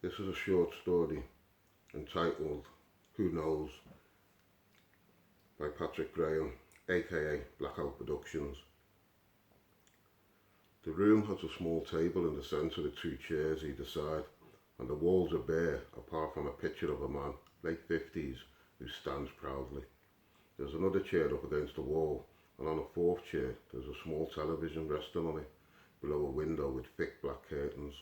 This is a short story entitled Who Knows by Patrick Graham, aka Blackout Productions. The room has a small table in the centre with two chairs either side, and the walls are bare apart from a picture of a man, late 50s, who stands proudly. There's another chair up against the wall, and on a fourth chair there's a small television resting on it, below a window with thick black curtains.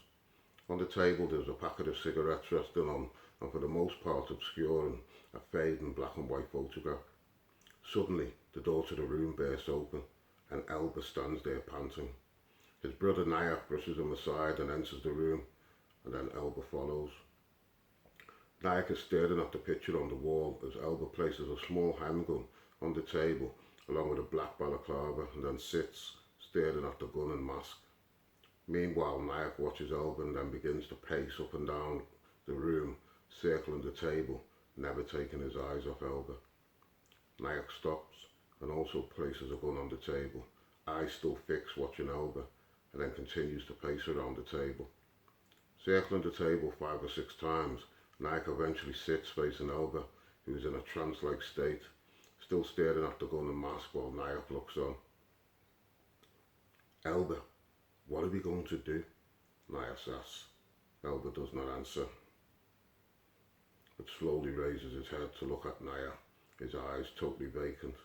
On the table there's a packet of cigarettes resting on, and for the most part obscuring, a fading black and white photograph. Suddenly the door to the room bursts open, and Elba stands there panting. His brother Nyack brushes him aside and enters the room, and then Elba follows. Nyack is staring at the picture on the wall as Elba places a small handgun on the table along with a black balaclava, and then sits staring at the gun and mask. Meanwhile, Nyack watches Elba and then begins to pace up and down the room, circling the table, never taking his eyes off Elba. Nyack stops and also places a gun on the table, eyes still fixed watching Elba, and then continues to pace around the table. Circling the table 5 or 6 times, Nyack eventually sits facing Elba, who is in a trance-like state, still staring at the gun and mask while Nyack looks on. "Elba, what are we going to do?" Nyack asks. Elba does not answer, but slowly raises his head to look at Nyack, his eyes totally vacant.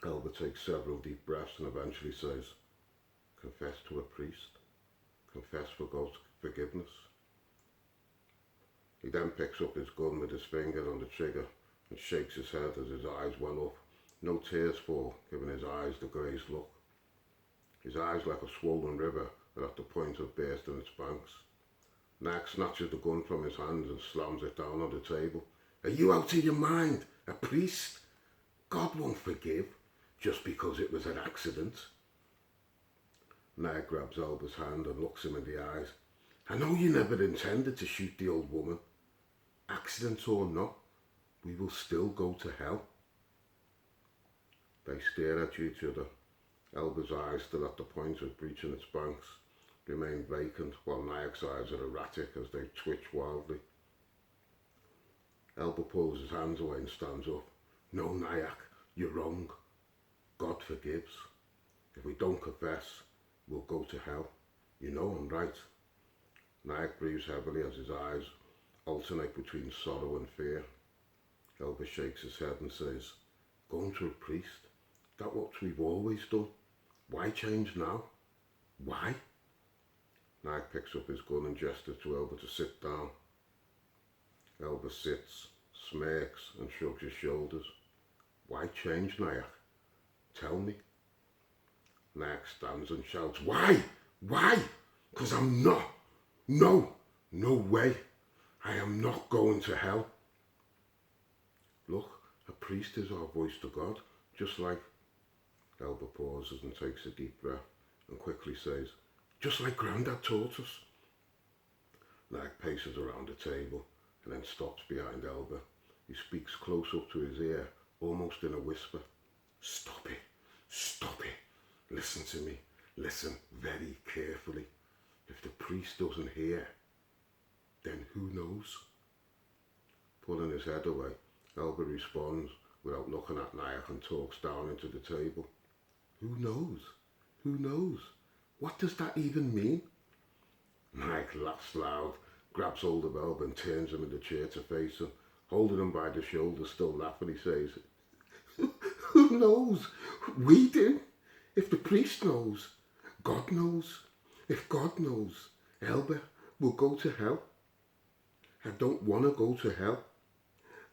Elba takes several deep breaths and eventually says, "Confess to a priest. Confess for God's forgiveness." He then picks up his gun with his finger on the trigger and shakes his head as his eyes well up. No tears fall, giving his eyes the glazed look. His eyes, like a swollen river, are at the point of bursting its banks. Nyack snatches the gun from his hands and slams it down on the table. "Are you out of your mind? A priest? God won't forgive just because it was an accident." Nyack grabs Elba's hand and looks him in the eyes. "I know you never intended to shoot the old woman. Accident or not, we will still go to hell." They stare at each other. Elba's eyes, still at the point of breaching its banks, remain vacant, while Nyack's eyes are erratic as they twitch wildly. Elba pulls his hands away and stands up. "No, Nyack, you're wrong. God forgives. If we don't confess, we'll go to hell. You know I'm right." Nyack breathes heavily as his eyes alternate between sorrow and fear. Elba shakes his head and says, "Going to a priest? That's what we've always done. Why change now? Why?" Nyack picks up his gun and gestures to Elba to sit down. Elba sits, smirks and shrugs his shoulders. "Why change, Nyack? Tell me." Nyack stands and shouts, "Why? Why? 'Cause I'm not. No way. I am not going to hell." "Look, a priest is our voice to God, just like..." Elba pauses and takes a deep breath and quickly says, "Just like Grandad taught us." Nyack paces around the table and then stops behind Elba. He speaks close up to his ear, almost in a whisper. Stop it. Listen to me. Listen very carefully. If the priest doesn't hear, then who knows?" Pulling his head away, Elba responds without looking at Nyack and talks down into the table. "Who knows? Who knows? What does that even mean?" Nyack laughs loud, grabs hold of Elba and turns him in the chair to face him. Holding him by the shoulder, still laughing, he says, "Who knows? We do. If the priest knows, God knows. If God knows, Elba will go to hell. I don't want to go to hell,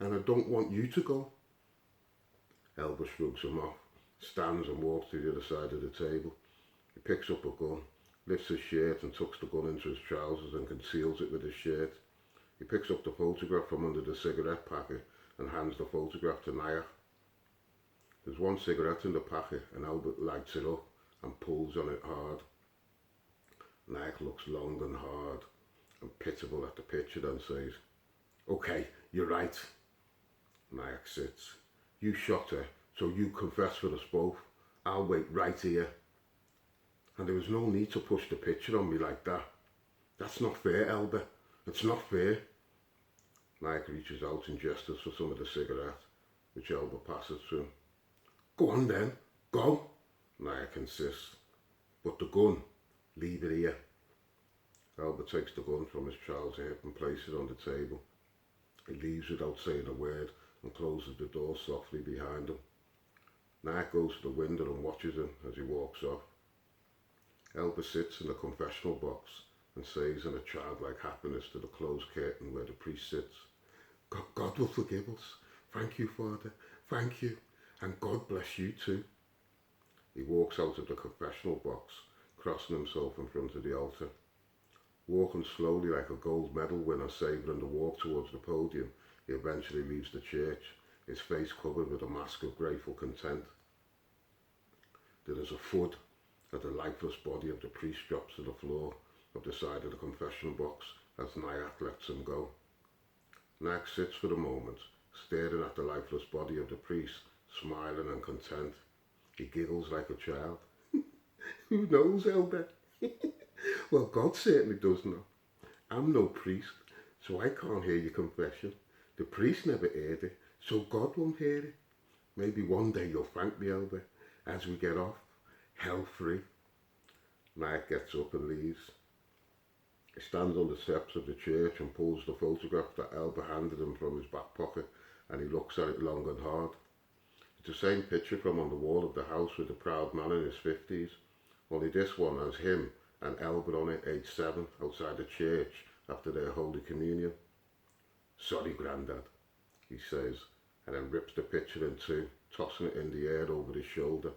and I don't want you to go." Elba shrugs him off, stands and walks to the other side of the table. He picks up a gun, lifts his shirt and tucks the gun into his trousers and conceals it with his shirt. He picks up the photograph from under the cigarette packet and hands the photograph to Nyack. There's one cigarette in the packet and Elba lights it up and pulls on it hard. Nyack looks long and hard and pitiable at the picture, then says, "Okay, you're right." Nyack sits. "You shot her, so you confess for us both. I'll wait right here. And there was no need to push the picture on me like that. That's not fair, Elba. It's not fair. Nyack reaches out and gestures for some of the cigarette, which Elba passes to him. Go on then, go, Nyack insists. But the gun, leave it here. Elba takes the gun from his trouser hip and places it on the table. He leaves without saying a word and closes the door softly behind him. Nyack goes to the window and watches him as he walks off. Elba sits in the confessional box and says in a childlike happiness to the closed curtain where the priest sits, God will forgive us. Thank you, Father. Thank you. And God bless you too. He walks out of the confessional box, crossing himself in front of the altar. Walking slowly like a gold medal winner savouring the walk towards the podium, he eventually leaves the church, his face covered with a mask of grateful content. There is a thud as the lifeless body of the priest drops to the floor of the side of the confessional box as Nyack lets him go. Nyack sits for a moment, staring at the lifeless body of the priest, smiling and content. He giggles like a child. Who knows, Elder? Well, God certainly does know. I'm no priest, so I can't hear your confession. The priest never heard it, so God won't hear it. Maybe one day you'll thank me, Elder, as we get off, hell-free. Nyack gets up and leaves. He stands on the steps of the church and pulls the photograph that Elba handed him from his back pocket, and he looks at it long and hard. It's the same picture from on the wall of the house with the proud man in his 50s, only this one has him and Elba on it, aged 7, outside the church after their Holy Communion. Sorry, Grandad, he says, and then rips the picture in two, tossing it in the air over his shoulder.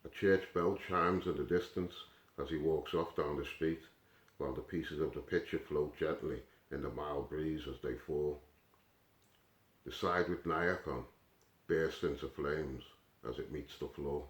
A church bell chimes in the distance as he walks off down the street, while the pieces of the picture float gently in the mild breeze as they fall. The side with Nyack on bursts into flames as it meets the floor.